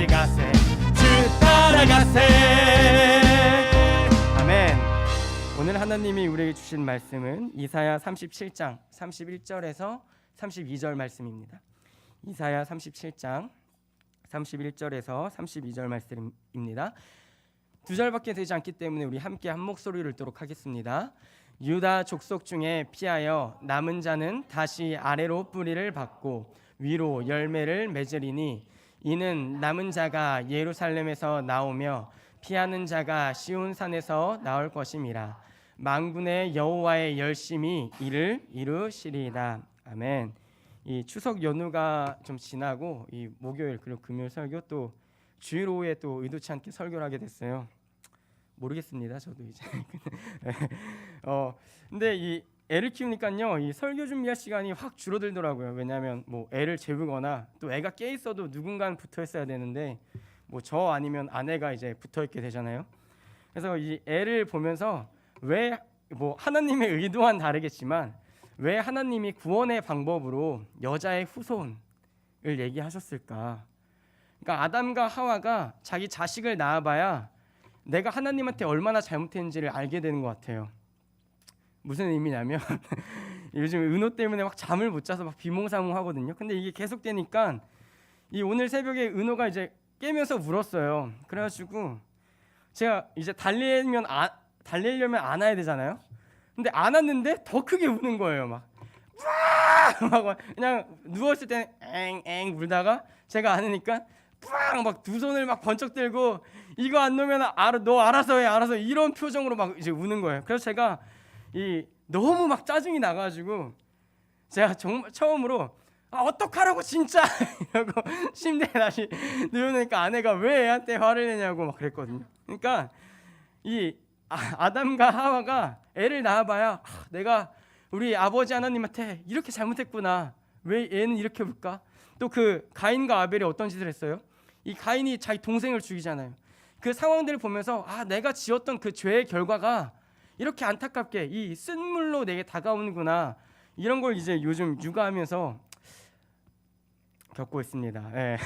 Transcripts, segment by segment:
가세 주 따라가세. 아멘. 오늘 하나님이 우리에게 주신 말씀은 이사야 37장 31절에서 32절 말씀입니다. 이사야 37장 31절에서 32절 말씀입니다. 두 절밖에 되지 않기 때문에 우리 함께 한 목소리를 읽도록 하겠습니다. 유다 족속 중에 피하여 남은 자는 다시 아래로 뿌리를 받고 위로 열매를 맺으리니 이는 남은 자가 예루살렘에서 나오며 피하는 자가 시온산에서 나올 것임이라. 만군의 여호와의 열심히 이를 이루시리이다. 아멘. 이 추석 연휴가 좀 지나고 이 목요일 그리고 금요일 설교 또 주일 오후에 또 의도치 않게 설교를 하게 됐어요. 모르겠습니다. 저도 이제 근데 이 애를 키우니까요, 이 설교 준비할 시간이 확 줄어들더라고요. 왜냐하면 뭐 애를 재우거나 또 애가 깨 있어도 누군가는 붙어 있어야 되는데 뭐 저 아니면 아내가 이제 붙어 있게 되잖아요. 그래서 이 애를 보면서 왜 뭐 하나님의 의도와는 다르겠지만 왜 하나님이 구원의 방법으로 여자의 후손을 얘기하셨을까? 그러니까 아담과 하와가 자기 자식을 낳아봐야 내가 하나님한테 얼마나 잘못했는지를 알게 되는 것 같아요. 무슨 의미냐면 요즘 은호 때문에 막 잠을 못 자서 막 비몽사몽하거든요. 근데 이게 계속되니까 이 오늘 새벽에 은호가 이제 깨면서 울었어요. 그래가지고 제가 이제 달리려면 안아야 되잖아요. 근데 안았는데 더 크게 우는 거예요. 막 그냥 누웠을 때는 엥엥 울다가 제가 안으니까 막 두 손을 막 번쩍 들고 이거 안 놓으면 너 알아서 해 알아서 이런 표정으로 막 이제 우는 거예요. 그래서 제가 이 너무 막 짜증이 나가지고 제가 정말 처음으로 어떡하라고 진짜 이러고 침대에 다시 누우니까 아내가 왜 애한테 화를 내냐고 막 그랬거든요. 그러니까 이 아담과 하와가 애를 낳아봐야 내가 우리 아버지 하나님한테 이렇게 잘못했구나. 왜 애는 이렇게 울까? 또 그 가인과 아벨이 어떤 짓을 했어요? 이 가인이 자기 동생을 죽이잖아요. 그 상황들을 보면서 내가 지었던 그 죄의 결과가 이렇게 안타깝게 이 쓴물로 내게 다가오는구나. 이런 걸 이제 요즘 육아하면서 겪고 있습니다. 네.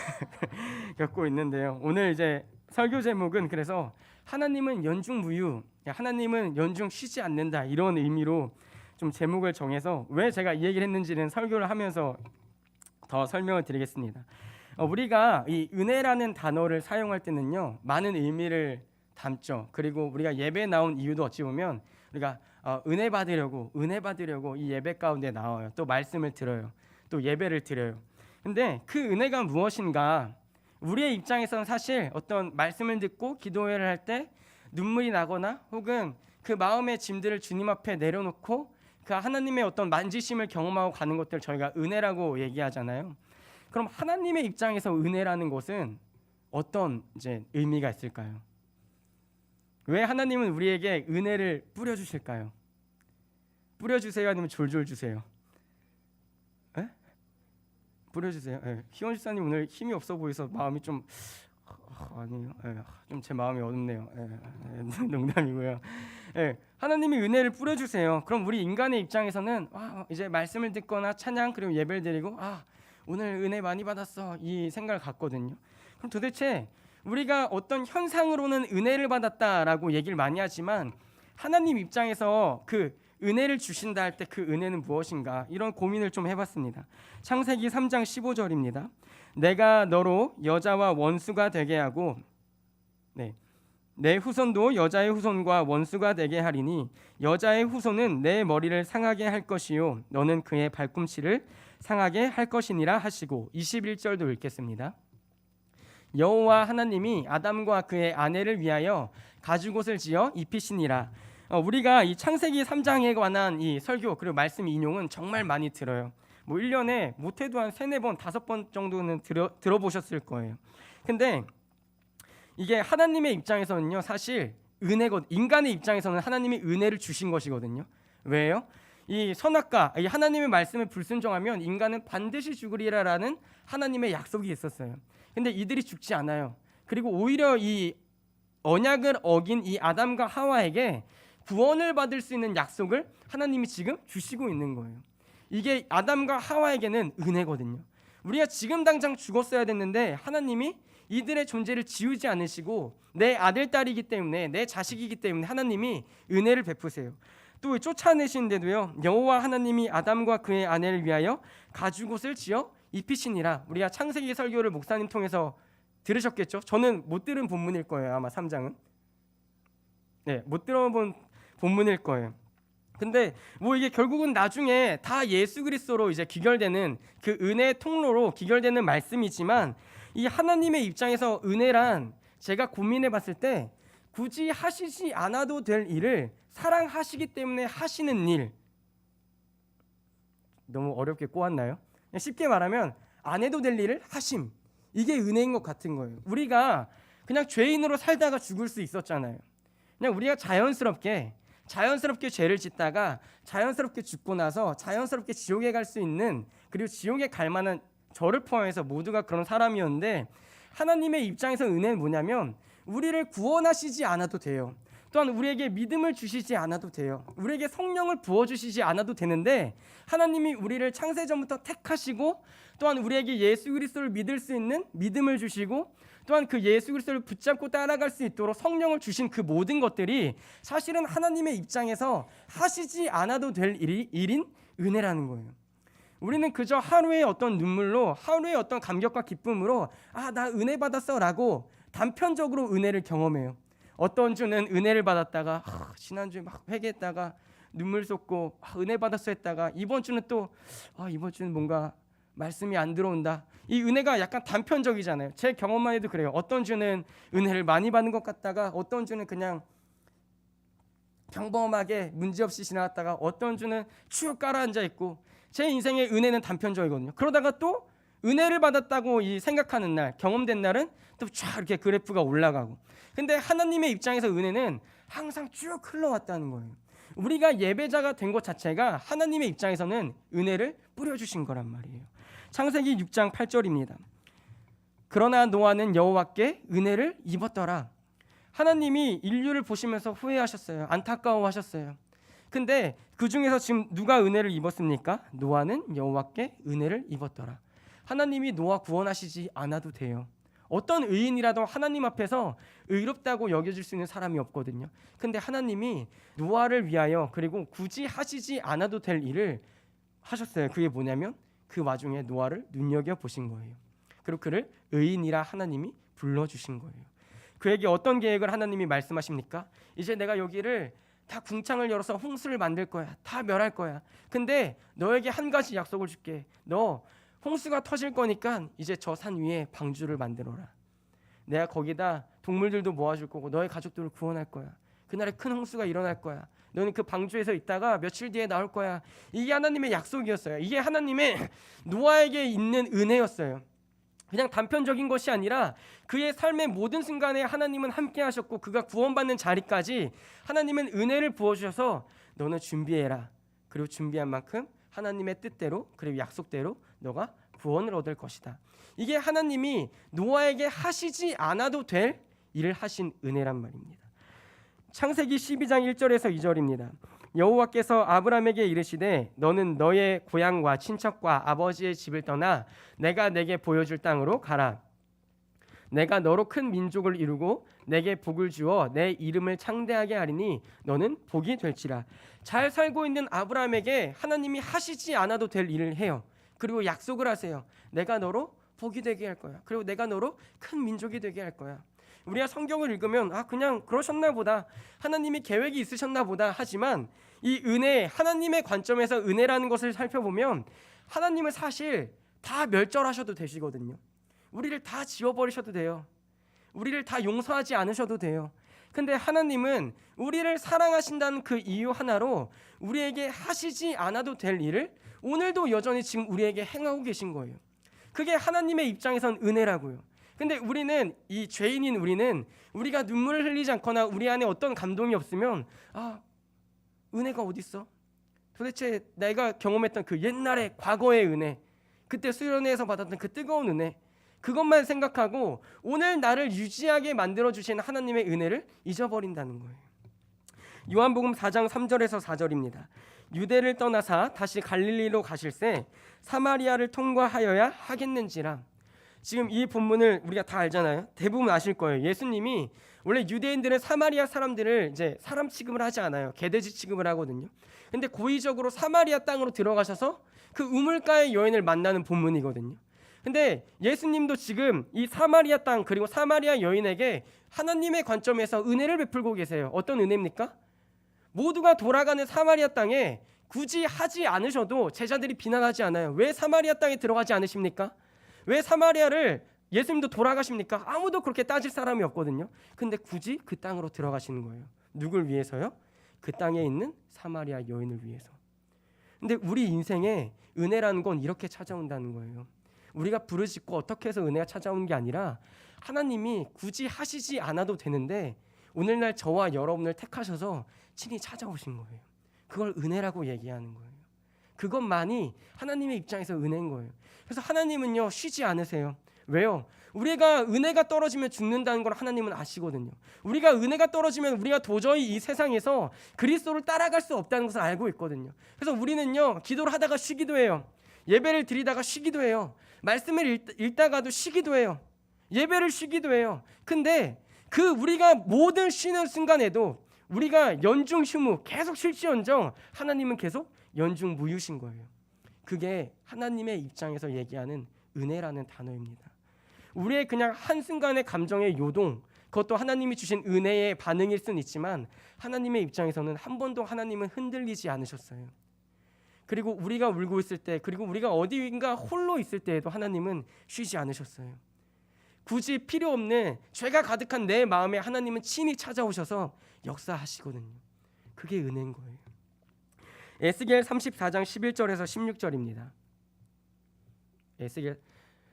겪고 있는데요. 오늘 이제 설교 제목은 그래서 하나님은 연중무휴, 하나님은 연중 쉬지 않는다 이런 의미로 좀 제목을 정해서 왜 제가 이 얘기를 했는지는 설교를 하면서 더 설명을 드리겠습니다. 우리가 이 은혜라는 단어를 사용할 때는요 많은 의미를 담죠. 그리고 우리가 예배에 나온 이유도 어찌 보면 우리가 은혜 받으려고 이 예배 가운데 나와요. 또 말씀을 들어요. 또 예배를 드려요. 근데 그 은혜가 무엇인가? 우리의 입장에서는 사실 어떤 말씀을 듣고 기도회를 할 때 눈물이 나거나 혹은 그 마음의 짐들을 주님 앞에 내려놓고 그 하나님의 어떤 만지심을 경험하고 가는 것들 저희가 은혜라고 얘기하잖아요. 그럼 하나님의 입장에서 은혜라는 것은 어떤 이제 의미가 있을까요? 왜 하나님은 우리에게 은혜를 뿌려주실까요? 뿌려주세요 아니면 졸졸 주세요? 에? 뿌려주세요. 희원 집사님 오늘 힘이 없어 보여서 마음이 좀 아니요. 좀 제 마음이 어둡네요. 농담이고요. 하나님이 은혜를 뿌려주세요. 그럼 우리 인간의 입장에서는 이제 말씀을 듣거나 찬양 그리고 예배를 드리고 오늘 은혜 많이 받았어 이 생각을 갖거든요. 그럼 도대체 우리가 어떤 현상으로는 은혜를 받았다라고 얘기를 많이 하지만 하나님 입장에서 그 은혜를 주신다 할 때 그 은혜는 무엇인가 이런 고민을 좀 해봤습니다. 창세기 3장 15절입니다. 내가 너로 여자와 원수가 되게 하고 내 후손도 여자의 후손과 원수가 되게 하리니 여자의 후손은 내 머리를 상하게 할 것이요 너는 그의 발꿈치를 상하게 할 것이니라 하시고 21절도 읽겠습니다. 여호와 하나님이 아담과 그의 아내를 위하여 가죽옷을 지어 입히시니라. 우리가 이 창세기 3장에 관한 이 설교 그리고 말씀 인용은 정말 많이 들어요. 뭐 1년에 못해도 한 3, 4번, 5번 정도는 들어보셨을 거예요. 근데 이게 하나님의 입장에서는요 사실 은혜거든요. 인간의 입장에서는 하나님이 은혜를 주신 것이거든요. 왜요? 이 선악과 이 하나님의 말씀에 불순종하면 인간은 반드시 죽으리라라는 하나님의 약속이 있었어요. 근데 이들이 죽지 않아요. 그리고 오히려 이 언약을 어긴 이 아담과 하와에게 구원을 받을 수 있는 약속을 하나님이 지금 주시고 있는 거예요. 이게 아담과 하와에게는 은혜거든요. 우리가 지금 당장 죽었어야 됐는데 하나님이 이들의 존재를 지우지 않으시고 내 아들 딸이기 때문에, 내 자식이기 때문에 하나님이 은혜를 베푸세요. 또 쫓아내시는데도요, 여호와 하나님이 아담과 그의 아내를 위하여 가죽옷을 지어 입히시니라. 우리가 창세기 설교를 목사님 통해서 들으셨겠죠? 저는 못 들은 본문일 거예요. 아마 3장은 못 들어본 본문일 거예요. 근데 뭐 이게 결국은 나중에 다 예수 그리스도로 이제 귀결되는 그 은혜의 통로로 귀결되는 말씀이지만, 이 하나님의 입장에서 은혜란, 제가 고민해 봤을 때 굳이 하시지 않아도 될 일을 사랑하시기 때문에 하시는 일. 너무 어렵게 꼬았나요? 쉽게 말하면 안 해도 될 일을 하심, 이게 은혜인 것 같은 거예요. 우리가 그냥 죄인으로 살다가 죽을 수 있었잖아요. 그냥 우리가 자연스럽게 죄를 짓다가 자연스럽게 죽고 나서 자연스럽게 지옥에 갈 수 있는, 그리고 지옥에 갈 만한 저를 포함해서 모두가 그런 사람이었는데, 하나님의 입장에서 은혜는 뭐냐면 우리를 구원하시지 않아도 돼요. 또한 우리에게 믿음을 주시지 않아도 돼요. 우리에게 성령을 부어주시지 않아도 되는데, 하나님이 우리를 창세전부터 택하시고, 또한 우리에게 예수 그리스도를 믿을 수 있는 믿음을 주시고, 또한 그 예수 그리스도를 붙잡고 따라갈 수 있도록 성령을 주신 그 모든 것들이 사실은 하나님의 입장에서 하시지 않아도 될 일인 은혜라는 거예요. 우리는 그저 하루의 어떤 눈물로, 하루의 어떤 감격과 기쁨으로 나 은혜 받았어 라고 단편적으로 은혜를 경험해요. 어떤 주는 은혜를 받았다가 지난주에 막 회개했다가 눈물 쏟고 은혜 받았어 했다가, 이번 주는 또 이번 주는 뭔가 말씀이 안 들어온다. 이 은혜가 약간 단편적이잖아요. 제 경험만 해도 그래요. 어떤 주는 은혜를 많이 받는 것 같다가, 어떤 주는 그냥 평범하게 문제없이 지나갔다가, 어떤 주는 쭉 깔아앉아 있고, 제 인생의 은혜는 단편적이거든요. 그러다가 또 은혜를 받았다고 생각하는 날, 경험된 날은 또 쫙 이렇게 그래프가 올라가고. 근데 하나님의 입장에서 은혜는 항상 쭉 흘러왔다는 거예요. 우리가 예배자가 된 것 자체가 하나님의 입장에서는 은혜를 뿌려주신 거란 말이에요. 창세기 6장 8절입니다. 그러나 노아는 여호와께 은혜를 입었더라. 하나님이 인류를 보시면서 후회하셨어요. 안타까워하셨어요. 근데 그 중에서 지금 누가 은혜를 입었습니까? 노아는 여호와께 은혜를 입었더라. 하나님이 노아 구원하시지 않아도 돼요. 어떤 의인이라도 하나님 앞에서 의롭다고 여겨질 수 있는 사람이 없거든요. 근데 하나님이 노아를 위하여, 그리고 굳이 하시지 않아도 될 일을 하셨어요. 그게 뭐냐면 그 와중에 노아를 눈여겨보신 거예요. 그리고 그를 의인이라 하나님이 불러주신 거예요. 그에게 어떤 계획을 하나님이 말씀하십니까? 이제 내가 여기를 다 궁창을 열어서 홍수를 만들 거야. 다 멸할 거야. 근데 너에게 한 가지 약속을 줄게. 너 홍수가 터질 거니까 이제 저 산 위에 방주를 만들어라. 내가 거기다 동물들도 모아줄 거고 너의 가족들을 구원할 거야. 그날에 큰 홍수가 일어날 거야. 너는 그 방주에서 있다가 며칠 뒤에 나올 거야. 이게 하나님의 약속이었어요. 이게 하나님의 노아에게 있는 은혜였어요. 그냥 단편적인 것이 아니라 그의 삶의 모든 순간에 하나님은 함께 하셨고, 그가 구원받는 자리까지 하나님은 은혜를 부어주셔서 너는 준비해라. 그리고 준비한 만큼 하나님의 뜻대로, 그리고 약속대로 너가 구원을 얻을 것이다. 이게 하나님이 노아에게 하시지 않아도 될 일을 하신 은혜란 말입니다. 창세기 12장 1절에서 2절입니다. 여호와께서 아브라함에게 이르시되 너는 너의 고향과 친척과 아버지의 집을 떠나 내가 내게 보여줄 땅으로 가라. 내가 너로 큰 민족을 이루고 내게 복을 주어 내 이름을 창대하게 하리니 너는 복이 될지라. 잘 살고 있는 아브라함에게 하나님이 하시지 않아도 될 일을 해요. 그리고 약속을 하세요. 내가 너로 복이 되게 할 거야. 그리고 내가 너로 큰 민족이 되게 할 거야. 우리가 성경을 읽으면 그냥 그러셨나 보다, 하나님이 계획이 있으셨나 보다 하지만, 이 은혜, 하나님의 관점에서 은혜라는 것을 살펴보면 하나님은 사실 다 멸절하셔도 되시거든요. 우리를 다 지워버리셔도 돼요. 우리를 다 용서하지 않으셔도 돼요. 근데 하나님은 우리를 사랑하신다는 그 이유 하나로 우리에게 하시지 않아도 될 일을 오늘도 여전히 지금 우리에게 행하고 계신 거예요. 그게 하나님의 입장에선 은혜라고요. 근데 우리는, 이 죄인인 우리는, 우리가 눈물을 흘리지 않거나 우리 안에 어떤 감동이 없으면 은혜가 어디 있어? 도대체 내가 경험했던 그 옛날의 과거의 은혜, 그때 수련회에서 받았던 그 뜨거운 은혜, 그것만 생각하고 오늘 나를 유지하게 만들어주신 하나님의 은혜를 잊어버린다는 거예요. 요한복음 4장 3절에서 4절입니다. 유대를 떠나사 다시 갈릴리로 가실새 사마리아를 통과하여야 하겠는지라. 지금 이 본문을 우리가 다 알잖아요. 대부분 아실 거예요. 예수님이 원래 유대인들은 사마리아 사람들을 이제 사람 취급을 하지 않아요. 개돼지 취급을 하거든요. 근데 고의적으로 사마리아 땅으로 들어가셔서 그 우물가의 여인을 만나는 본문이거든요. 근데 예수님도 지금 이 사마리아 땅 그리고 사마리아 여인에게 하나님의 관점에서 은혜를 베풀고 계세요. 어떤 은혜입니까? 모두가 돌아가는 사마리아 땅에 굳이 하지 않으셔도 제자들이 비난하지 않아요. 왜 사마리아 땅에 들어가지 않으십니까? 왜 사마리아를 예수님도 돌아가십니까? 아무도 그렇게 따질 사람이 없거든요. 근데 굳이 그 땅으로 들어가시는 거예요. 누굴 위해서요? 그 땅에 있는 사마리아 여인을 위해서. 근데 우리 인생에 은혜라는 건 이렇게 찾아온다는 거예요. 우리가 부르짖고 어떻게 해서 은혜가 찾아오는 게 아니라 하나님이 굳이 하시지 않아도 되는데 오늘날 저와 여러분을 택하셔서 친히 찾아오신 거예요. 그걸 은혜라고 얘기하는 거예요. 그것만이 하나님의 입장에서 은혜인 거예요. 그래서 하나님은요 쉬지 않으세요. 왜요? 우리가 은혜가 떨어지면 죽는다는 걸 하나님은 아시거든요. 우리가 은혜가 떨어지면 우리가 도저히 이 세상에서 그리스도를 따라갈 수 없다는 것을 알고 있거든요. 그래서 우리는요 기도를 하다가 쉬기도 해요. 예배를 드리다가 쉬기도 해요. 말씀을 읽다가도 쉬기도 해요. 예배를 쉬기도 해요. 근데 그 우리가 모든 쉬는 순간에도 우리가 연중휴무 계속 쉴지언정 하나님은 계속 연중무휴신 거예요. 그게 하나님의 입장에서 얘기하는 은혜라는 단어입니다. 우리의 그냥 한순간의 감정의 요동, 그것도 하나님이 주신 은혜의 반응일 수는 있지만 하나님의 입장에서는 한 번도 하나님은 흔들리지 않으셨어요. 그리고 우리가 울고 있을 때, 그리고 우리가 어디인가 홀로 있을 때에도 하나님은 쉬지 않으셨어요. 굳이 필요 없는 죄가 가득한 내 마음에 하나님은 친히 찾아오셔서 역사하시거든요. 그게 은혜인 거예요. 에스겔 34장 11절에서 16절입니다. 에스겔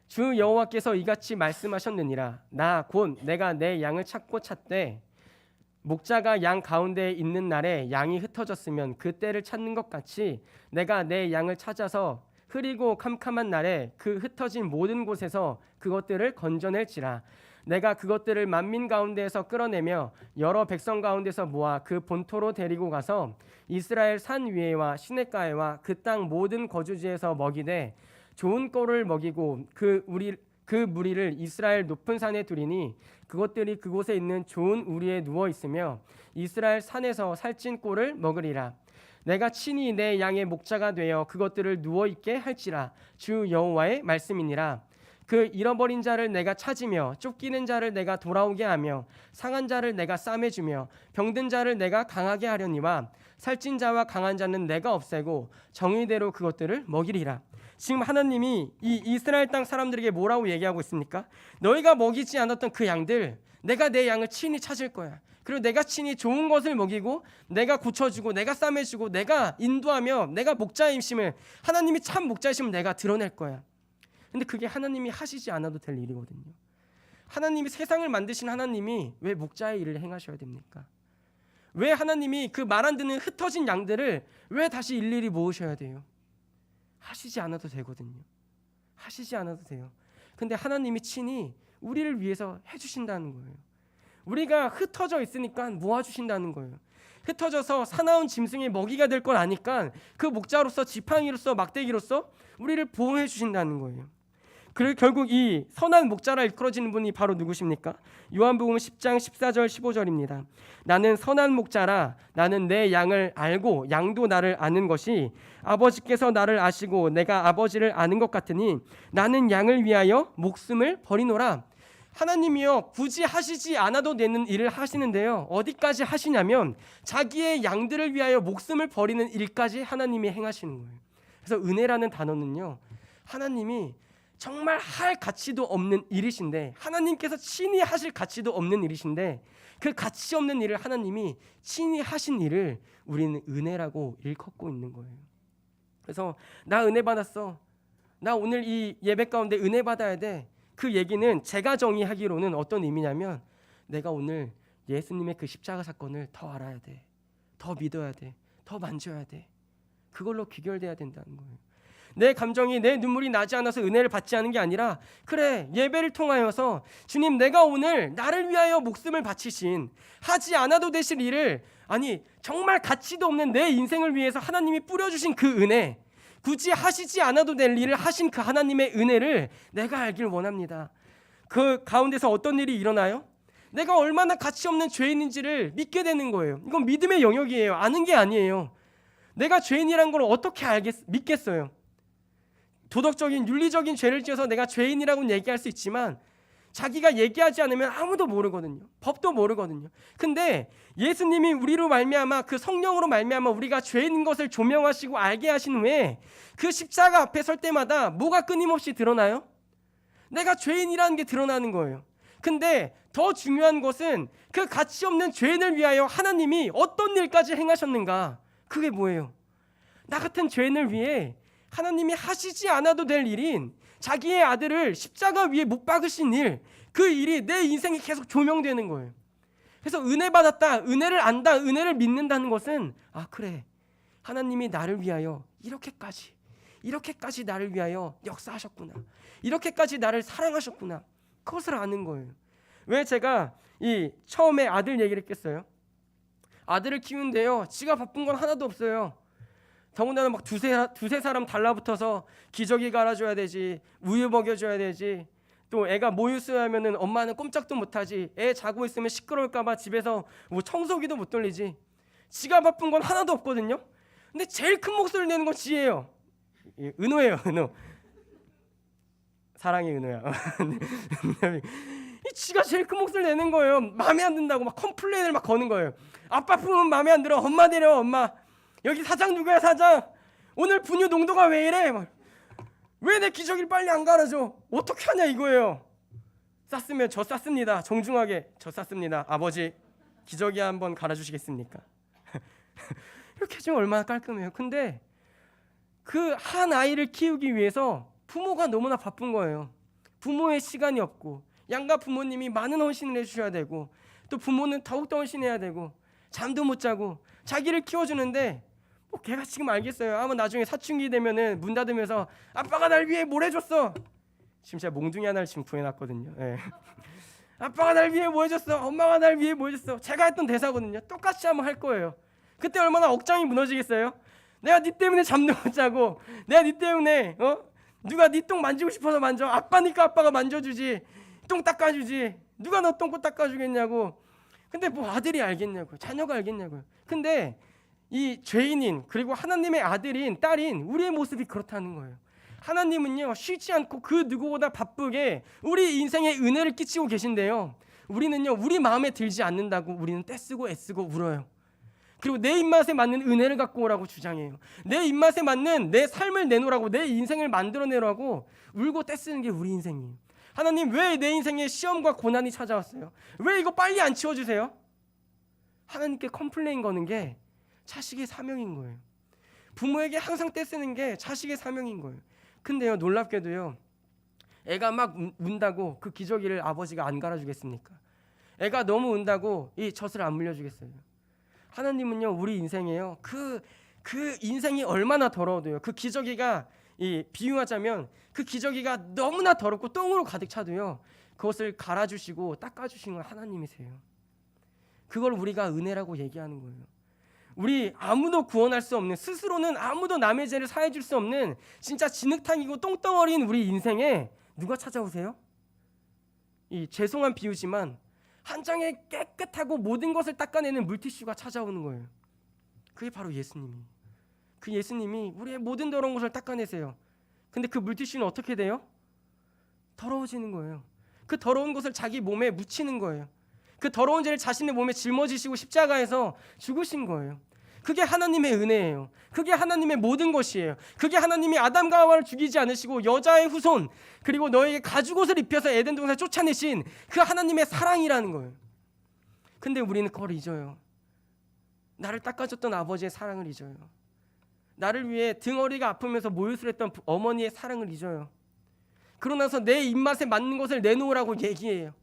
주 여호와께서 이같이 말씀하셨느니라. 나 곧 내가 내 양을 찾고 찾되 목자가 양 가운데에 있는 날에 양이 흩어졌으면 그 때를 찾는 것 같이 내가 내 양을 찾아서 흐리고 캄캄한 날에 그 흩어진 모든 곳에서 그것들을 건져낼지라. 내가 그것들을 만민 가운데에서 끌어내며 여러 백성 가운데서 모아 그 본토로 데리고 가서 이스라엘 산 위에와 시냇가에와 그 땅 모든 거주지에서 먹이되 좋은 꼴을 먹이고 그 무리를 이스라엘 높은 산에 두리니 그것들이 그곳에 있는 좋은 우리에 누워 있으며 이스라엘 산에서 살찐 꼴을 먹으리라. 내가 친히 내 양의 목자가 되어 그것들을 누워 있게 할지라. 주 여호와의 말씀이니라. 그 잃어버린 자를 내가 찾으며 쫓기는 자를 내가 돌아오게 하며 상한 자를 내가 싸매주며 병든 자를 내가 강하게 하려니와 살찐 자와 강한 자는 내가 없애고 정의대로 그것들을 먹이리라. 지금 하나님이 이 이스라엘 땅 사람들에게 뭐라고 얘기하고 있습니까? 너희가 먹이지 않았던 그 양들 내가 내 양을 친히 찾을 거야. 그리고 내가 친히 좋은 것을 먹이고 내가 고쳐주고 내가 싸매주고 내가 인도하며 내가 목자이심을 하나님이 참 목자이심을 내가 드러낼 거야. 근데 그게 하나님이 하시지 않아도 될 일이거든요. 하나님이 세상을 만드신 하나님이 왜 목자의 일을 행하셔야 됩니까? 왜 하나님이 그 말 안 듣는 흩어진 양들을 왜 다시 일일이 모으셔야 돼요? 하시지 않아도 되거든요. 하시지 않아도 돼요. 근데 하나님이 친히 우리를 위해서 해주신다는 거예요. 우리가 흩어져 있으니까 모아주신다는 거예요. 흩어져서 사나운 짐승의 먹이가 될 걸 아니까 그 목자로서 지팡이로서 막대기로서 우리를 보호해 주신다는 거예요. 그리고 결국 이 선한 목자라 일컬어지는 분이 바로 누구십니까? 요한복음 10장 14절 15절입니다. 나는 선한 목자라. 나는 내 양을 알고 양도 나를 아는 것이 아버지께서 나를 아시고 내가 아버지를 아는 것 같으니 나는 양을 위하여 목숨을 버리노라. 하나님이요 굳이 하시지 않아도 되는 일을 하시는데요. 어디까지 하시냐면 자기의 양들을 위하여 목숨을 버리는 일까지 하나님이 행하시는 거예요. 그래서 은혜라는 단어는요 하나님이 정말 할 가치도 없는 일이신데 하나님께서 친히 하실 가치도 없는 일이신데 그 가치 없는 일을 하나님이 친히 하신 일을 우리는 은혜라고 일컫고 있는 거예요. 그래서 나 은혜 받았어. 나 오늘 이 예배 가운데 은혜 받아야 돼. 그 얘기는 제가 정의하기로는 어떤 의미냐면 내가 오늘 예수님의 그 십자가 사건을 더 알아야 돼. 더 믿어야 돼. 더 만져야 돼. 그걸로 귀결돼야 된다는 거예요. 내 감정이 내 눈물이 나지 않아서 은혜를 받지 않은 게 아니라 그래 예배를 통하여서 주님 내가 오늘 나를 위하여 목숨을 바치신 하지 않아도 되실 일을 아니 정말 가치도 없는 내 인생을 위해서 하나님이 뿌려주신 그 은혜 굳이 하시지 않아도 될 일을 하신 그 하나님의 은혜를 내가 알길 원합니다. 그 가운데서 어떤 일이 일어나요? 내가 얼마나 가치 없는 죄인인지를 믿게 되는 거예요. 이건 믿음의 영역이에요. 아는 게 아니에요. 내가 죄인이란 걸 어떻게 믿겠어요? 도덕적인 윤리적인 죄를 지어서 내가 죄인이라고는 얘기할 수 있지만 자기가 얘기하지 않으면 아무도 모르거든요. 법도 모르거든요. 근데 예수님이 우리로 말미암아 그 성령으로 말미암아 우리가 죄인인 것을 조명하시고 알게 하신 후에 그 십자가 앞에 설 때마다 뭐가 끊임없이 드러나요? 내가 죄인이라는 게 드러나는 거예요. 근데 더 중요한 것은 그 가치 없는 죄인을 위하여 하나님이 어떤 일까지 행하셨는가? 그게 뭐예요? 나 같은 죄인을 위해 하나님이 하시지 않아도 될 일인 자기의 아들을 십자가 위에 못 박으신 일, 그 일이 내 인생에 계속 조명되는 거예요. 그래서 은혜 받았다, 은혜를 안다, 은혜를 믿는다는 것은 그래, 하나님이 나를 위하여 이렇게까지 나를 위하여 역사하셨구나, 이렇게까지 나를 사랑하셨구나, 그것을 아는 거예요. 왜 제가 이 처음에 아들 얘기를 했겠어요? 아들을 키우는데요, 지가 바쁜 건 하나도 없어요. 더군다나 막 두세 사람 달라붙어서 기저귀 갈아줘야 되지, 우유 먹여줘야 되지, 또 애가 모유수유하면은 엄마는 꼼짝도 못하지, 애 자고 있으면 시끄러울까봐 집에서 뭐 청소기도 못 돌리지. 지가 바쁜 건 하나도 없거든요. 근데 제일 큰 목소리를 내는 건 지예요. 은호예요, 은호. 사랑의 은호야. 이 지가 제일 큰 목소리 내는 거예요. 마음에 안 든다고 막 컴플레인을 막 거는 거예요. 아빠 품은 마음에 안 들어. 엄마 데려, 엄마. 여기 사장 누구야, 사장? 오늘 분유 농도가 왜 이래? 왜 내 기저귀를 빨리 안 갈아줘? 어떻게 하냐 이거예요. 쌌으면 저 쌌습니다. 정중하게 저 쌌습니다. 아버지 기저귀 한번 갈아주시겠습니까? 이렇게 해주면 얼마나 깔끔해요. 근데 그 한 아이를 키우기 위해서 부모가 너무나 바쁜 거예요. 부모의 시간이 없고 양가 부모님이 많은 헌신을 해주셔야 되고 또 부모는 더욱더 헌신해야 되고 잠도 못 자고 자기를 키워주는데 뭐 걔가 지금 알겠어요. 아마 나중에 사춘기 되면은 문 닫으면서 아빠가 날 위해 뭘 해줬어. 지금 제가 몽둥이 하나를 지금 구해놨거든요. 네. 아빠가 날 위해 뭐 해줬어. 엄마가 날 위해 뭐 해줬어. 제가 했던 대사거든요. 똑같이 한번 할 거예요. 그때 얼마나 억장이 무너지겠어요. 내가 네 때문에 잠도 못 자고 내가 네 때문에 누가 네 똥 만지고 싶어서 만져. 아빠니까 아빠가 만져주지. 똥 닦아주지. 누가 너 똥꼬 닦아주겠냐고. 근데 뭐 아들이 알겠냐고요. 자녀가 알겠냐고요. 근데 이 죄인인 그리고 하나님의 아들인 딸인 우리의 모습이 그렇다는 거예요. 하나님은요 쉬지 않고 그 누구보다 바쁘게 우리 인생에 은혜를 끼치고 계신데요, 우리는요 우리 마음에 들지 않는다고 우리는 떼쓰고 애쓰고 울어요. 그리고 내 입맛에 맞는 은혜를 갖고 오라고 주장해요. 내 입맛에 맞는 내 삶을 내놓으라고, 내 인생을 만들어내라고 울고 떼쓰는 게 우리 인생이에요. 하나님 왜 내 인생에 시험과 고난이 찾아왔어요? 왜 이거 빨리 안 치워주세요? 하나님께 컴플레인 거는 게 자식의 사명인 거예요. 부모에게 항상 떼쓰는 게 자식의 사명인 거예요. 근데요 놀랍게도요 애가 막 운다고 그 기저귀를 아버지가 안 갈아주겠습니까? 애가 너무 운다고 이 젖을 안 물려주겠어요? 하나님은요 우리 인생에요 그 인생이 얼마나 더러워도요, 그 기저귀가 비유하자면 그 기저귀가 너무나 더럽고 똥으로 가득 차도요 그것을 갈아주시고 닦아주시는 하나님이세요. 그걸 우리가 은혜라고 얘기하는 거예요. 우리 아무도 구원할 수 없는, 스스로는 아무도 남의 죄를 사해줄 수 없는 진짜 진흙탕이고 똥덩어리인 우리 인생에 누가 찾아오세요? 이 죄송한 비유지만 한 장에 깨끗하고 모든 것을 닦아내는 물티슈가 찾아오는 거예요. 그게 바로 예수님이에요. 그 예수님이 우리의 모든 더러운 것을 닦아내세요. 근데 그 물티슈는 어떻게 돼요? 더러워지는 거예요. 그 더러운 것을 자기 몸에 묻히는 거예요. 그 더러운 죄를 자신의 몸에 짊어지시고 십자가에서 죽으신 거예요. 그게 하나님의 은혜예요. 그게 하나님의 모든 것이에요. 그게 하나님이 아담과 하와를 죽이지 않으시고 여자의 후손 그리고 너에게 가죽옷을 입혀서 에덴 동산에 쫓아내신 그 하나님의 사랑이라는 거예요. 근데 우리는 그걸 잊어요. 나를 닦아줬던 아버지의 사랑을 잊어요. 나를 위해 등허리가 아프면서 모유수를 했던 어머니의 사랑을 잊어요. 그러고 나서 내 입맛에 맞는 것을 내놓으라고 얘기해요.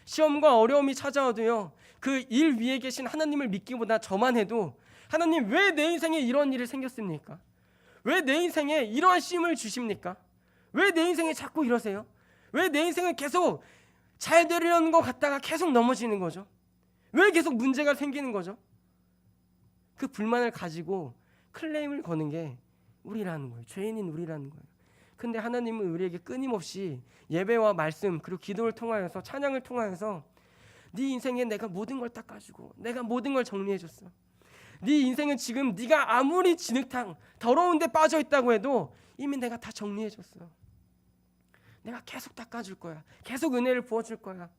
시험과 어려움이 찾아와도요 그 일 위에 계신 하나님을 믿기보다 저만 해도 하나님 왜 내 인생에 이런 일이 생겼습니까? 왜 내 인생에 이러한 시험을 주십니까? 왜 내 인생에 자꾸 이러세요? 왜 내 인생을 계속 잘 되려는 것 같다가 계속 넘어지는 거죠? 왜 계속 문제가 생기는 거죠? 그 불만을 가지고 클레임을 거는 게 우리라는 거예요. 죄인인 우리라는 거예요. 근데 하나님은 우리에게 끊임없이 예배와 말씀 그리고 기도를 통하여서 찬양을 통하여서 네 인생에 내가 모든 걸 닦아주고 내가 모든 걸 정리해줬어. 네 인생은 지금 네가 아무리 진흙탕 더러운 데 빠져 있다고 해도 이미 내가 다 정리해줬어. 내가 계속 닦아줄 거야. 계속 은혜를 부어줄 거야.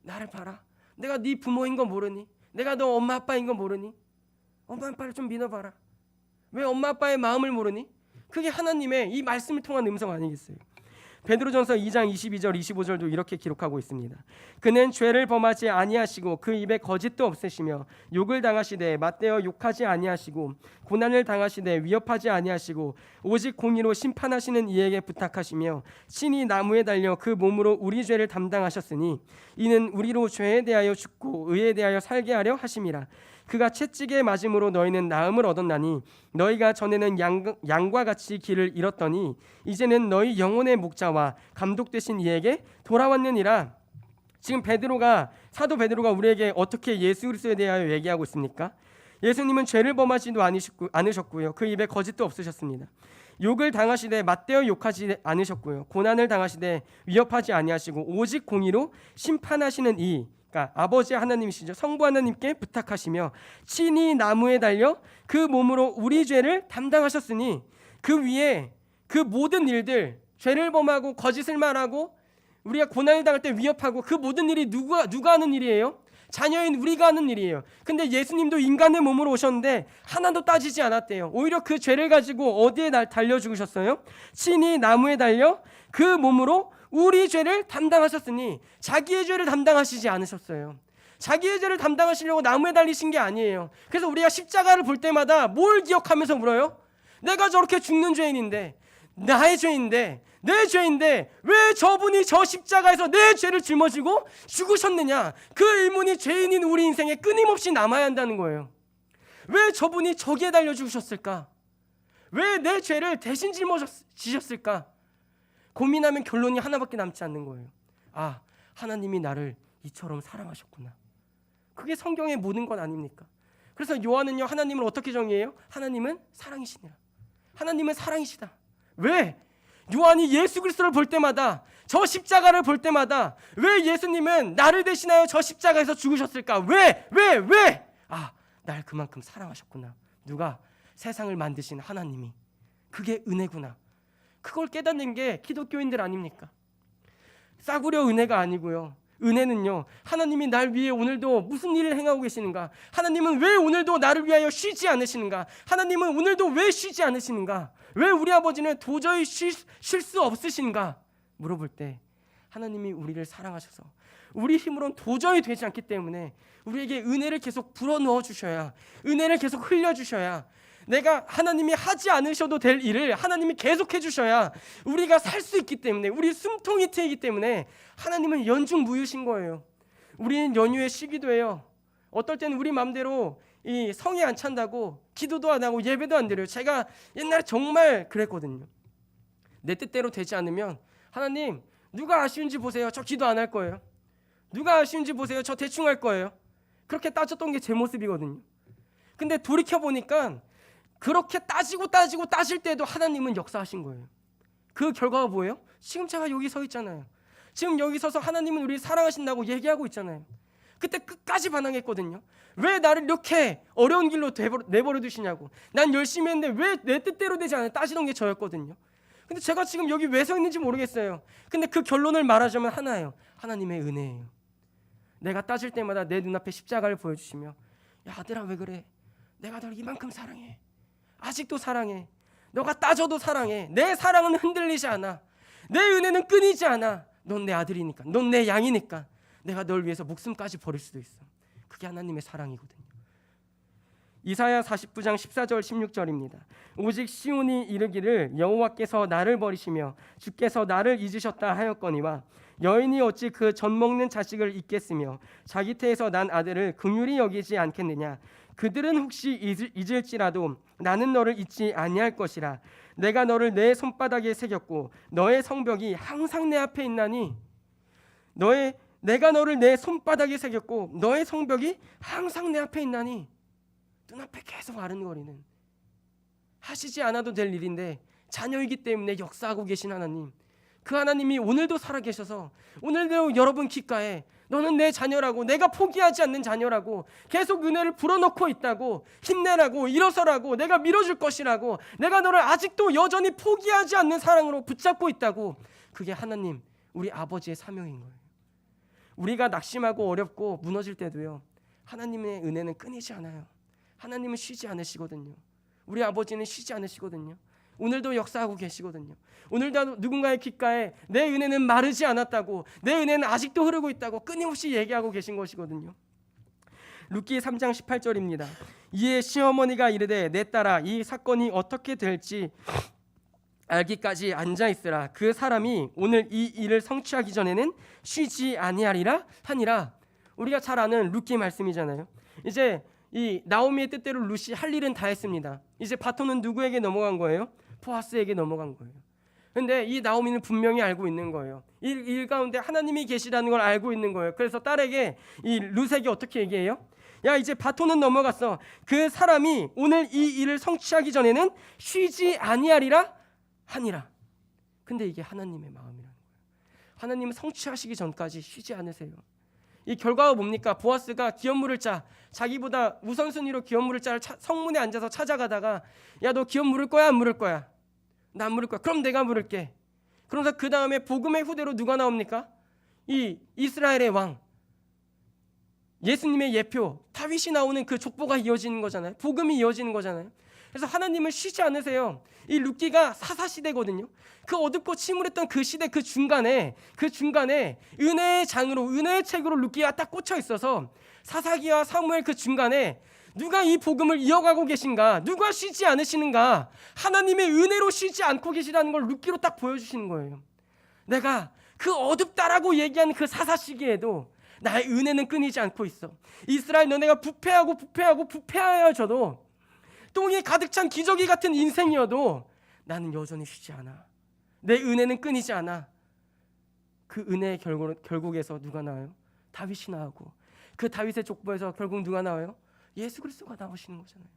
나를 봐라. 내가 네 부모인 거 모르니? 내가 너 엄마 아빠인 거 모르니? 엄마 아빠를 좀 믿어봐라. 왜 엄마 아빠의 마음을 모르니? 그게 하나님의 이 말씀을 통한 음성 아니겠어요? 베드로전서 2장 22절 25절도 이렇게 기록하고 있습니다. 그는 죄를 범하지 아니하시고 그 입에 거짓도 없으시며 욕을 당하시되 맞대어 욕하지 아니하시고 고난을 당하시되 위협하지 아니하시고 오직 공의로 심판하시는 이에게 부탁하시며 친히 나무에 달려 그 몸으로 우리 죄를 담당하셨으니 이는 우리로 죄에 대하여 죽고 의에 대하여 살게 하려 하심이라. 그가 채찍에 맞음으로 너희는 나음을 얻었나니 너희가 전에는 양과 같이 길을 잃었더니 이제는 너희 영혼의 목자와 감독 되신 이에게 돌아왔느니라. 지금 사도 베드로가 우리에게 어떻게 예수 그리스도에 대하여 얘기하고 있습니까? 예수님은 죄를 범하지도 않으셨고요. 그 입에 거짓도 없으셨습니다. 욕을 당하시되 맞대어 욕하지 않으셨고요. 고난을 당하시되 위협하지 아니하시고 오직 공의로 심판하시는 이 아버지 하나님이시죠. 성부 하나님께 부탁하시며 친히 나무에 달려 그 몸으로 우리 죄를 담당하셨으니 그 위에 그 모든 일들, 죄를 범하고 거짓을 말하고 우리가 고난을 당할 때 위협하고 그 모든 일이 누가 하는 일이에요? 자녀인 우리가 하는 일이에요. 근데 예수님도 인간의 몸으로 오셨는데 하나도 따지지 않았대요. 오히려 그 죄를 가지고 어디에 달려 죽으셨어요? 친히 나무에 달려 그 몸으로 우리 죄를 담당하셨으니 자기의 죄를 담당하시지 않으셨어요. 자기의 죄를 담당하시려고 나무에 달리신 게 아니에요. 그래서 우리가 십자가를 볼 때마다 뭘 기억하면서 물어요? 내가 저렇게 죽는 죄인인데, 나의 죄인데, 내 죄인데 왜 저분이 저 십자가에서 내 죄를 짊어지고 죽으셨느냐? 그 의문이 죄인인 우리 인생에 끊임없이 남아야 한다는 거예요. 왜 저분이 저기에 달려 죽으셨을까? 왜 내 죄를 대신 짊어지셨을까? 고민하면 결론이 하나밖에 남지 않는 거예요. 아, 하나님이 나를 이처럼 사랑하셨구나. 그게 성경의 모든 것 아닙니까? 그래서 요한은요, 하나님을 어떻게 정의해요? 하나님은 사랑이시니라. 하나님은 사랑이시다. 왜? 요한이 예수 그리스도를 볼 때마다, 저 십자가를 볼 때마다 왜 예수님은 나를 대신하여 저 십자가에서 죽으셨을까? 왜? 아, 날 그만큼 사랑하셨구나. 누가? 세상을 만드신 하나님이. 그게 은혜구나. 그걸 깨닫는 게 기독교인들 아닙니까? 싸구려 은혜가 아니고요. 은혜는요, 하나님이 날 위해 오늘도 무슨 일을 행하고 계시는가? 하나님은 왜 오늘도 나를 위하여 쉬지 않으시는가? 하나님은 오늘도 왜 쉬지 않으시는가? 왜 우리 아버지는 도저히 쉴 수 없으신가? 물어볼 때 하나님이 우리를 사랑하셔서 우리 힘으로는 도저히 되지 않기 때문에 우리에게 은혜를 계속 불어넣어 주셔야, 은혜를 계속 흘려주셔야, 내가 하나님이 하지 않으셔도 될 일을 하나님이 계속 해주셔야 우리가 살 수 있기 때문에, 우리 숨통이 트이기 때문에 하나님은 연중무휴신 거예요. 우리는 연휴에 쉬기도 해요. 어떨 때는 우리 마음대로 이 성에 안 찬다고 기도도 안 하고 예배도 안 드려요. 제가 옛날에 정말 그랬거든요. 내 뜻대로 되지 않으면 하나님 누가 아쉬운지 보세요. 저 기도 안 할 거예요. 누가 아쉬운지 보세요. 저 대충 할 거예요. 그렇게 따졌던 게 제 모습이거든요. 근데 돌이켜보니까 그렇게 따질 때도 하나님은 역사하신 거예요. 그 결과가 뭐예요? 지금 제가 여기 서 있잖아요. 지금 여기 서서 하나님은 우리를 사랑하신다고 얘기하고 있잖아요. 그때 끝까지 반항했거든요. 왜 나를 이렇게 어려운 길로 내버려 두시냐고. 난 열심히 했는데 왜 내 뜻대로 되지 않아요? 따지던 게 저였거든요. 근데 제가 지금 여기 왜 서 있는지 모르겠어요. 근데 그 결론을 말하자면 하나예요. 하나님의 은혜예요. 내가 따질 때마다 내 눈앞에 십자가를 보여주시며, 야 아들아 왜 그래? 내가 널 이만큼 사랑해. 아직도 사랑해. 너가 따져도 사랑해. 내 사랑은 흔들리지 않아. 내 은혜는 끊이지 않아. 넌 내 아들이니까, 넌 내 양이니까 내가 널 위해서 목숨까지 버릴 수도 있어. 그게 하나님의 사랑이거든요. 이사야 49장 14절 16절입니다. 오직 시온이 이르기를 여호와께서 나를 버리시며 주께서 나를 잊으셨다 하였거니와 여인이 어찌 그 젖 먹는 자식을 잊겠으며 자기 태에서 난 아들을 긍휼히 여기지 않겠느냐. 그들은 혹시 잊을지라도 나는 너를 잊지 아니할 것이라. 내가 너를 내 손바닥에 새겼고 너의 성벽이 항상 내 앞에 있나니. 내가 너를 내 손바닥에 새겼고 너의 성벽이 항상 내 앞에 있나니. 눈앞에 계속 아른거리는 하시지 않아도 될 일인데 자녀이기 때문에 역사하고 계신 하나님, 그 하나님이 오늘도 살아계셔서 오늘도 여러분 귓가에 너는 내 자녀라고, 내가 포기하지 않는 자녀라고, 계속 은혜를 불어넣고 있다고, 힘내라고, 일어서라고, 내가 밀어줄 것이라고, 내가 너를 아직도 여전히 포기하지 않는 사랑으로 붙잡고 있다고. 그게 하나님, 우리 아버지의 사명인 거예요. 우리가 낙심하고 어렵고 무너질 때도요, 하나님의 은혜는 끊이지 않아요. 하나님은 쉬지 않으시거든요. 우리 아버지는 쉬지 않으시거든요. 오늘도 역사하고 계시거든요. 오늘도 누군가의 귓가에 내 은혜는 마르지 않았다고, 내 은혜는 아직도 흐르고 있다고 끊임없이 얘기하고 계신 것이거든요. 룻기 3장 18절입니다. 이에 시어머니가 이르되 내 딸아, 이 사건이 어떻게 될지 알기까지 앉아 있으라. 그 사람이 오늘 이 일을 성취하기 전에는 쉬지 아니하리라 하니라. 우리가 잘 아는 룻기 말씀이잖아요. 이제 이 나오미의 뜻대로 룻이 할 일은 다 했습니다. 이제 바톤은 누구에게 넘어간 거예요? 보아스에게 넘어간 거예요. 근데 이 나오미는 분명히 알고 있는 거예요. 일 가운데 하나님이 계시다는 걸 알고 있는 거예요. 그래서 딸에게, 이 룻에게 어떻게 얘기해요? 야, 이제 바톤은 넘어갔어. 그 사람이 오늘 이 일을 성취하기 전에는 쉬지 아니하리라 하니라. 근데 이게 하나님의 마음이라는 거예요. 하나님은 성취하시기 전까지 쉬지 않으세요. 이 결과가 뭡니까? 보아스가 기업물을 짜, 자기보다 우선순위로 기업물을 짜 성문에 앉아서 찾아가다가, 야, 너 기업 물을 거야 안 물을 거야? 나 안 물을 거야. 그럼 내가 물을게. 그러면서 그 다음에 복음의 후대로 누가 나옵니까? 이 이스라엘의 왕, 예수님의 예표 다윗이 나오는 그 족보가 이어지는 거잖아요. 복음이 이어지는 거잖아요. 그래서 하나님은 쉬지 않으세요. 이 룻기가 사사시대거든요. 그 어둡고 침울했던 그 시대, 그 중간에 은혜의 장으로, 은혜의 책으로 룻기가 딱 꽂혀 있어서 사사기와 사무엘 그 중간에 누가 이 복음을 이어가고 계신가, 누가 쉬지 않으시는가, 하나님의 은혜로 쉬지 않고 계시다는 걸 룻기로 딱 보여주시는 거예요. 내가 그 어둡다라고 얘기하는 그 사사 시기에도 나의 은혜는 끊이지 않고 있어. 이스라엘, 너네가 부패하여져도 똥이 가득 찬 기저귀 같은 인생이어도 나는 여전히 쉬지 않아. 내 은혜는 끊이지 않아. 그 은혜의 결국에서 누가 나와요? 다윗이 나오고, 그 다윗의 족보에서 결국 누가 나와요? 예수 그리스도가 나오시는 거잖아요.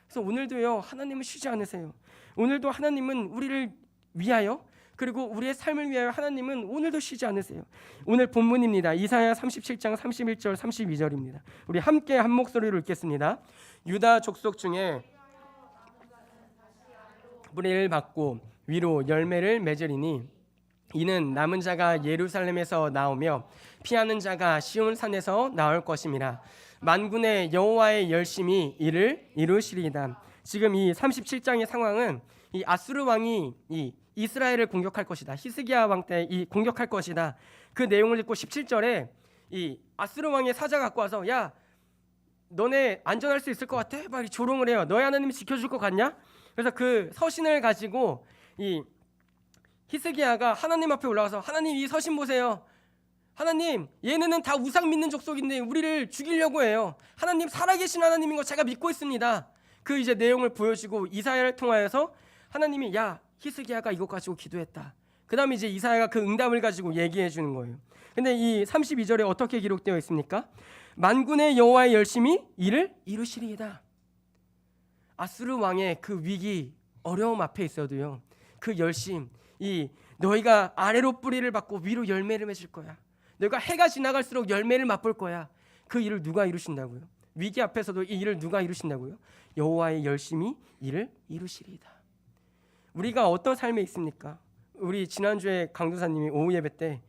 그래서 오늘도요, 하나님은 쉬지 않으세요. 오늘도 하나님은 우리를 위하여, 그리고 우리의 삶을 위하여 하나님은 오늘도 쉬지 않으세요. 오늘 본문입니다. 이사야 37장 31절 32절입니다. 우리 함께 한 목소리로 읽겠습니다. 유다 족속 중에 뿌리를 받고 위로 열매를 맺으리니 이는 남은 자가 예루살렘에서 나오며 피하는 자가 시온 산에서 나올 것임이라. 만군의 여호와의 열심히 이를 이루시리이다. 지금 이 37장의 상황은 이 아수르 왕이 이 이스라엘을 공격할 것이다. 히스기야 왕 때 이 공격할 것이다. 그 내용을 읽고 17절에 이 아수르 왕의 사자 갖고 와서, 야, 너네 안전할 수 있을 것 같아? 막 조롱을 해요. 너희 하나님이 지켜줄 것 같냐? 그래서 그 서신을 가지고 이 히스기야가 하나님 앞에 올라가서, 하나님, 이 서신 보세요. 하나님, 얘네는 다 우상 믿는 족속인데 우리를 죽이려고 해요. 하나님, 살아계신 하나님인 거 제가 믿고 있습니다. 그 이제 내용을 보여주고 이사야를 통하여서 하나님이, 야, 히스기야가 이것 가지고 기도했다. 그 다음에 이제 이사야가 그 응답을 가지고 얘기해 주는 거예요. 근데 이 32절에 어떻게 기록되어 있습니까? 만군의 여호와의 열심히 이를 이루시리이다. 아수르 왕의 그 위기, 어려움 앞에 있어도요, 그 열심, 이 너희가 아래로 뿌리를 받고 위로 열매를 맺을 거야. 너희가 해가 지나갈수록 열매를 맛볼 거야. 그 일을 누가 이루신다고요? 위기 앞에서도 이 일을 누가 이루신다고요? 여호와의 열심히 이를 이루시리이다. 우리가 어떤 삶에 있습니까? 우리 지난주에 강도사님이 오후 예배 때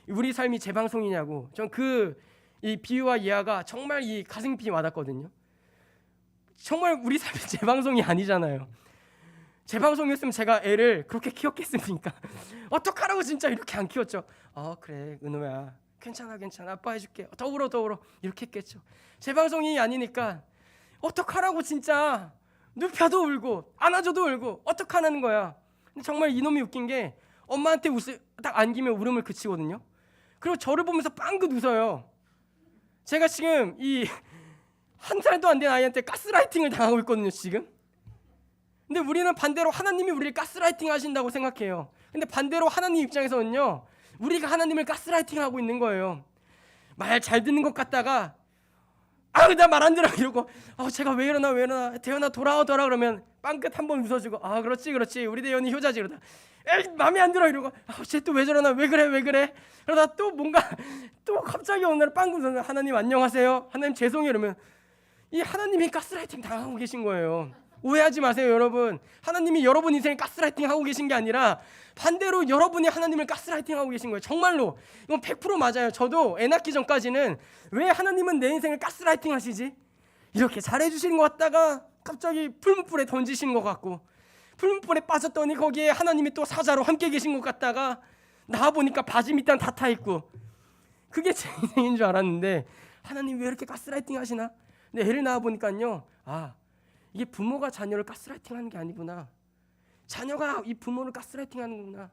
우리 삶이 재방송이냐고, 전 이 비유와 예화가 정말 이 가슴깊이 와닿거든요. 정말 우리 삶이 재방송이 아니잖아요. 재방송이었으면 제가 애를 그렇게 키웠겠습니까? 어떡하라고 진짜 이렇게 안 키웠죠. 그래 은호야, 괜찮아 아빠 해줄게, 더 울어 이렇게 했겠죠. 재방송이 아니니까 어떡하라고, 진짜 눕혀도 울고 안아줘도 울고 어떡하라는 거야. 근데 정말 이놈이 웃긴 게 엄마한테 딱 안기면 울음을 그치거든요. 그리고 저를 보면서 빵긋 웃어요. 제가 지금 이 1살도 안 된 아이한테 가스라이팅을 당하고 있거든요 지금. 근데 우리는 반대로 하나님이 우리를 가스라이팅 하신다고 생각해요. 근데 반대로 하나님 입장에서는요, 우리가 하나님을 가스라이팅하고 있는 거예요. 말 잘 듣는 것 같다가 나 말 안 들어 이러고, 제가 왜 이러나 대현아 돌아오더라 그러면 빵끝 한번 웃어주고 그렇지 우리 대현이 효자지. 그러다 에이 마음에 안 들어 이러고 쟤 또 왜 저러나 왜 그래 그러다 또 뭔가 또 갑자기 어느 날 빵긋 웃어서 하나님 안녕하세요, 하나님 죄송해요 이러면 이 하나님이 가스라이팅 당하고 계신 거예요. 오해하지 마세요 여러분. 하나님이 여러분 인생을 가스라이팅 하고 계신 게 아니라 반대로 여러분이 하나님을 가스라이팅 하고 계신 거예요. 정말로 이건 100% 맞아요. 저도 애 낳기 전까지는 왜 하나님은 내 인생을 가스라이팅 하시지? 이렇게 잘해주시는 것 같다가 갑자기 풀무불에 던지시는 것 같고, 풀무불에 빠졌더니 거기에 하나님이 또 사자로 함께 계신 것 같다가 나와보니까 바지 밑단 다 타있고, 그게 제 인생인 줄 알았는데 하나님 왜 이렇게 가스라이팅 하시나? 근데 애를 낳아보니까요, 이게 부모가 자녀를 가스라이팅 하는 게 아니구나, 자녀가 이 부모를 가스라이팅 하는구나,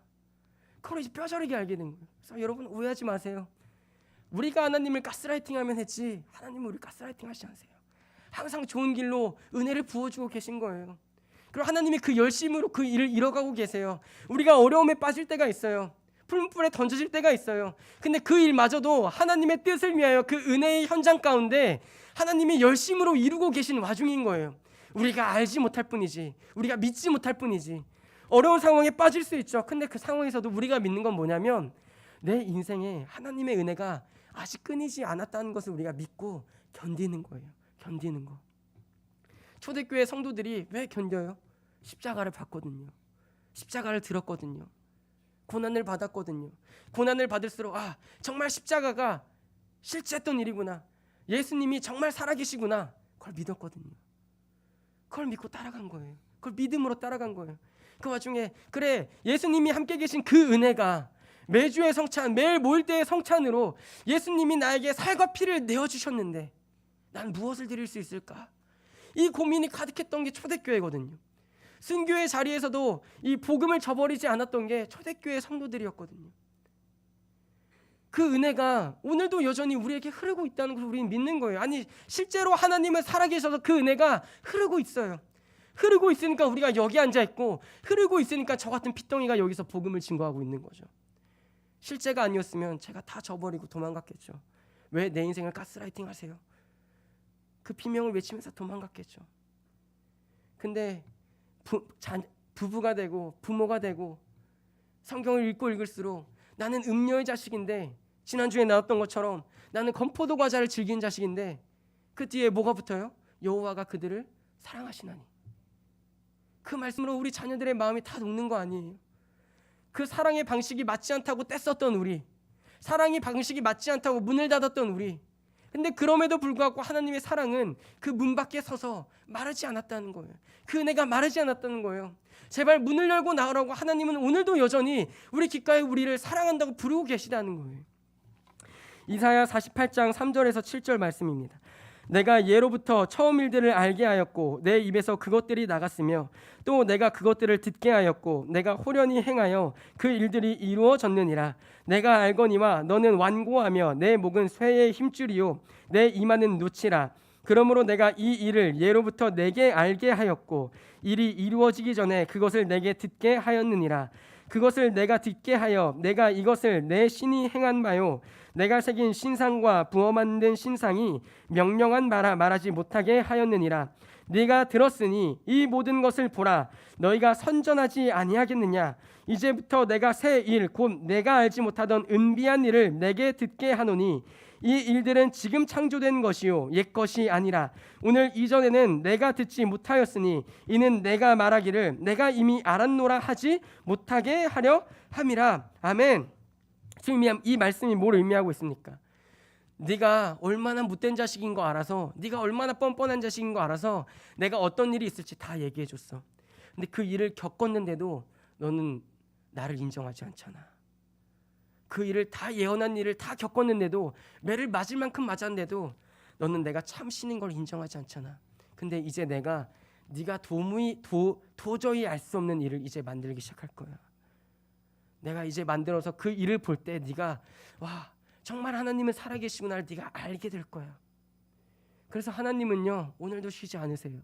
그걸 이제 뼈저리게 알게 된 거예요. 그래서 여러분 오해하지 마세요. 우리가 하나님을 가스라이팅 하면 했지 하나님은 우리 가스라이팅 하시지 않으세요. 항상 좋은 길로 은혜를 부어주고 계신 거예요. 그리고 하나님이 그 열심으로 그 일을 이뤄가고 계세요. 우리가 어려움에 빠질 때가 있어요. 풀무불에 던져질 때가 있어요. 근데 그 일마저도 하나님의 뜻을 위하여 그 은혜의 현장 가운데 하나님이 열심으로 이루고 계신 와중인 거예요. 우리가 알지 못할 뿐이지, 우리가 믿지 못할 뿐이지. 어려운 상황에 빠질 수 있죠. 근데 그 상황에서도 우리가 믿는 건 뭐냐면 내 인생에 하나님의 은혜가 아직 끊이지 않았다는 것을 우리가 믿고 견디는 거예요. 견디는 거. 초대교회 성도들이 왜 견뎌요? 십자가를 받거든요. 십자가를 들었거든요. 고난을 받았거든요. 고난을 받을수록 정말 십자가가 실제했던 일이구나, 예수님이 정말 살아계시구나, 그걸 믿었거든요. 그걸 믿고 따라간 거예요. 그걸 믿음으로 따라간 거예요. 그 와중에 그래, 예수님이 함께 계신 그 은혜가 매주의 성찬, 매일 모일 때의 성찬으로 예수님이 나에게 살과 피를 내어주셨는데 난 무엇을 드릴 수 있을까? 이 고민이 가득했던 게 초대교회거든요. 순교의 자리에서도 이 복음을 저버리지 않았던 게 초대교회 성도들이었거든요. 그 은혜가 오늘도 여전히 우리에게 흐르고 있다는 것을 우리는 믿는 거예요. 아니, 실제로 하나님은 살아계셔서 그 은혜가 흐르고 있어요. 흐르고 있으니까 우리가 여기 앉아있고, 흐르고 있으니까 저 같은 핏덩이가 여기서 복음을 증거하고 있는 거죠. 실제가 아니었으면 제가 다 저버리고 도망갔겠죠. 왜 내 인생을 가스라이팅 하세요? 그 비명을 외치면서 도망갔겠죠. 근데 부부가 되고 부모가 되고 성경을 읽고 읽을수록 나는 음녀의 자식인데, 지난주에 나왔던 것처럼 나는 건포도 과자를 즐긴 자식인데 그 뒤에 뭐가 붙어요? 여호와가 그들을 사랑하시나니. 그 말씀으로 우리 자녀들의 마음이 다 녹는 거 아니에요? 그 사랑의 방식이 맞지 않다고 떼썼던 우리, 사랑의 방식이 맞지 않다고 문을 닫았던 우리, 근데 그럼에도 불구하고 하나님의 사랑은 그 문 밖에 서서 마르지 않았다는 거예요. 그 은혜가 마르지 않았다는 거예요. 제발 문을 열고 나오라고 하나님은 오늘도 여전히 우리 귓가에 우리를 사랑한다고 부르고 계시다는 거예요. 이사야 48장 3절에서 7절 말씀입니다. 내가 예로부터 처음 일들을 알게 하였고 내 입에서 그것들이 나갔으며 또 내가 그것들을 듣게 하였고 내가 호련히 행하여 그 일들이 이루어졌느니라. 내가 알거니와 너는 완고하며 내 목은 쇠의 힘줄이요 내 이마는 누치라. 그러므로 내가 이 일을 예로부터 내게 알게 하였고 일이 이루어지기 전에 그것을 내게 듣게 하였느니라. 그것을 내가 듣게 하여 내가 이것을 내 신이 행한 바요 내가 새긴 신상과 부어 만든 신상이 명령한 바라 말하지 못하게 하였느니라. 네가 들었으니 이 모든 것을 보라. 너희가 선전하지 아니하겠느냐? 이제부터 내가 새 일 곧 내가 알지 못하던 은비한 일을 내게 듣게 하노니 이 일들은 지금 창조된 것이요 옛 것이 아니라 오늘 이전에는 내가 듣지 못하였으니 이는 내가 말하기를 내가 이미 알았노라 하지 못하게 하려 함이라. 아멘. 지금 이 말씀이 뭘 의미하고 있습니까? 네가 얼마나 못된 자식인 거 알아서, 네가 얼마나 뻔뻔한 자식인 거 알아서 내가 어떤 일이 있을지 다 얘기해 줬어. 근데 그 일을 겪었는데도 너는 나를 인정하지 않잖아. 그 일을 다 예언한 일을 다 겪었는데도, 매를 맞을 만큼 맞았는데도 너는 내가 참 신인 걸 인정하지 않잖아. 근데 이제 내가 네가 도저히 알 수 없는 일을 이제 만들기 시작할 거야. 내가 이제 만들어서 그 일을 볼 때 네가 와 정말 하나님은 살아계시구나를 네가 알게 될 거야. 그래서 하나님은요 오늘도 쉬지 않으세요.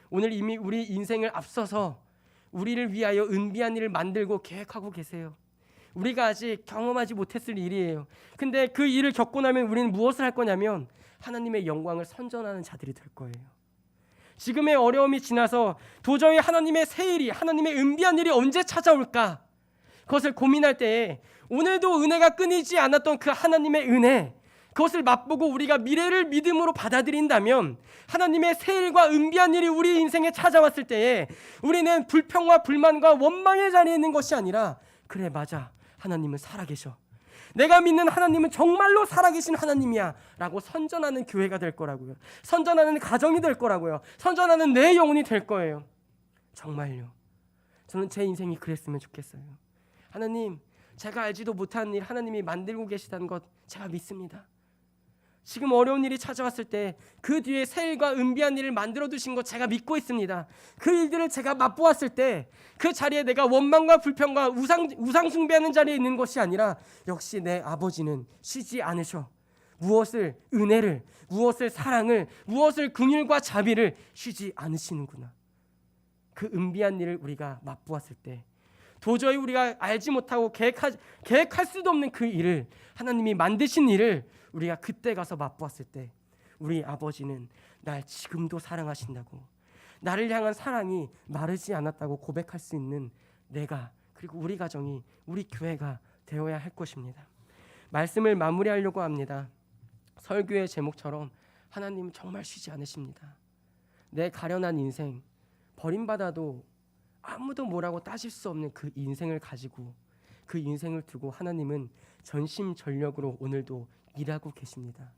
오늘 이미 우리 인생을 앞서서 우리를 위하여 은비한 일을 만들고 계획하고 계세요. 우리가 아직 경험하지 못했을 일이에요. 근데 그 일을 겪고 나면 우리는 무엇을 할 거냐면 하나님의 영광을 선전하는 자들이 될 거예요. 지금의 어려움이 지나서 도저히 하나님의 새 일이, 하나님의 은비한 일이 언제 찾아올까? 그것을 고민할 때에 오늘도 은혜가 끊이지 않았던 그 하나님의 은혜, 그것을 맛보고 우리가 미래를 믿음으로 받아들인다면 하나님의 새 일과 은비한 일이 우리 인생에 찾아왔을 때에 우리는 불평과 불만과 원망의 자리에 있는 것이 아니라, 그래 맞아, 하나님은 살아계셔, 내가 믿는 하나님은 정말로 살아계신 하나님이야 라고 선전하는 교회가 될 거라고요. 선전하는 가정이 될 거라고요. 선전하는 내 영혼이 될 거예요. 정말요. 저는 제 인생이 그랬으면 좋겠어요. 하나님, 제가 알지도 못한 일 하나님이 만들고 계시다는 것 제가 믿습니다. 지금 어려운 일이 찾아왔을 때 그 뒤에 새 일과 은비한 일을 만들어 두신 것 제가 믿고 있습니다. 그 일들을 제가 맛보았을 때 그 자리에 내가 원망과 불평과 우상 숭배하는 자리에 있는 것이 아니라, 역시 내 아버지는 쉬지 않으셔. 무엇을 은혜를, 무엇을 사랑을, 무엇을 긍휼과 자비를 쉬지 않으시는구나. 그 은비한 일을 우리가 맛보았을 때, 도저히 우리가 알지 못하고 계획할 수도 없는 그 일을, 하나님이 만드신 일을 우리가 그때 가서 맛보았을 때, 우리 아버지는 날 지금도 사랑하신다고, 나를 향한 사랑이 마르지 않았다고 고백할 수 있는 내가, 그리고 우리 가정이, 우리 교회가 되어야 할 것입니다. 말씀을 마무리하려고 합니다. 설교의 제목처럼 하나님은 정말 쉬지 않으십니다. 내 가련한 인생, 버림받아도 아무도 뭐라고 따질 수 없는 그 인생을 가지고, 그 인생을 두고 하나님은 전심전력으로 오늘도 일하고 계십니다.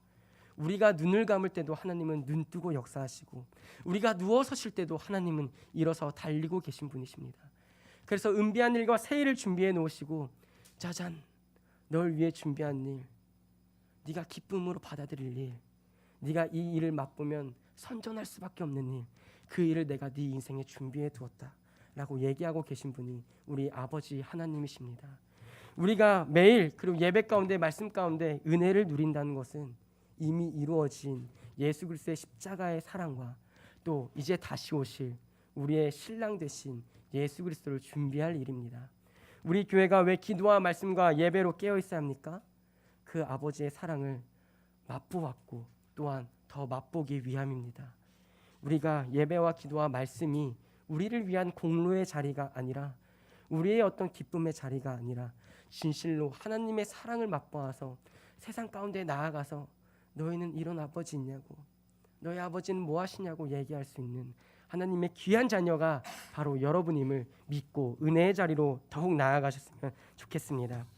우리가 눈을 감을 때도 하나님은 눈 뜨고 역사하시고, 우리가 누워서 쉴 때도 하나님은 일어서 달리고 계신 분이십니다. 그래서 은비한 일과 새 일을 준비해 놓으시고, 짜잔, 널 위해 준비한 일, 네가 기쁨으로 받아들일 일, 네가 이 일을 맛보면 선전할 수밖에 없는 일, 그 일을 내가 네 인생에 준비해 두었다 라고 얘기하고 계신 분이 우리 아버지 하나님이십니다. 우리가 매일, 그리고 예배 가운데, 말씀 가운데 은혜를 누린다는 것은 이미 이루어진 예수 그리스도의 십자가의 사랑과 또 이제 다시 오실 우리의 신랑 되신 예수 그리스도를 준비할 일입니다. 우리 교회가 왜 기도와 말씀과 예배로 깨어 있어야 합니까? 그 아버지의 사랑을 맛보았고 또한 더 맛보기 위함입니다. 우리가 예배와 기도와 말씀이 우리를 위한 공로의 자리가 아니라, 우리의 어떤 기쁨의 자리가 아니라, 진실로 하나님의 사랑을 맛보아서 세상 가운데 나아가서 너희는 이런 아버지 있냐고, 너희 아버지는 뭐 하시냐고 얘기할 수 있는 하나님의 귀한 자녀가 바로 여러분임을 믿고 은혜의 자리로 더욱 나아가셨으면 좋겠습니다.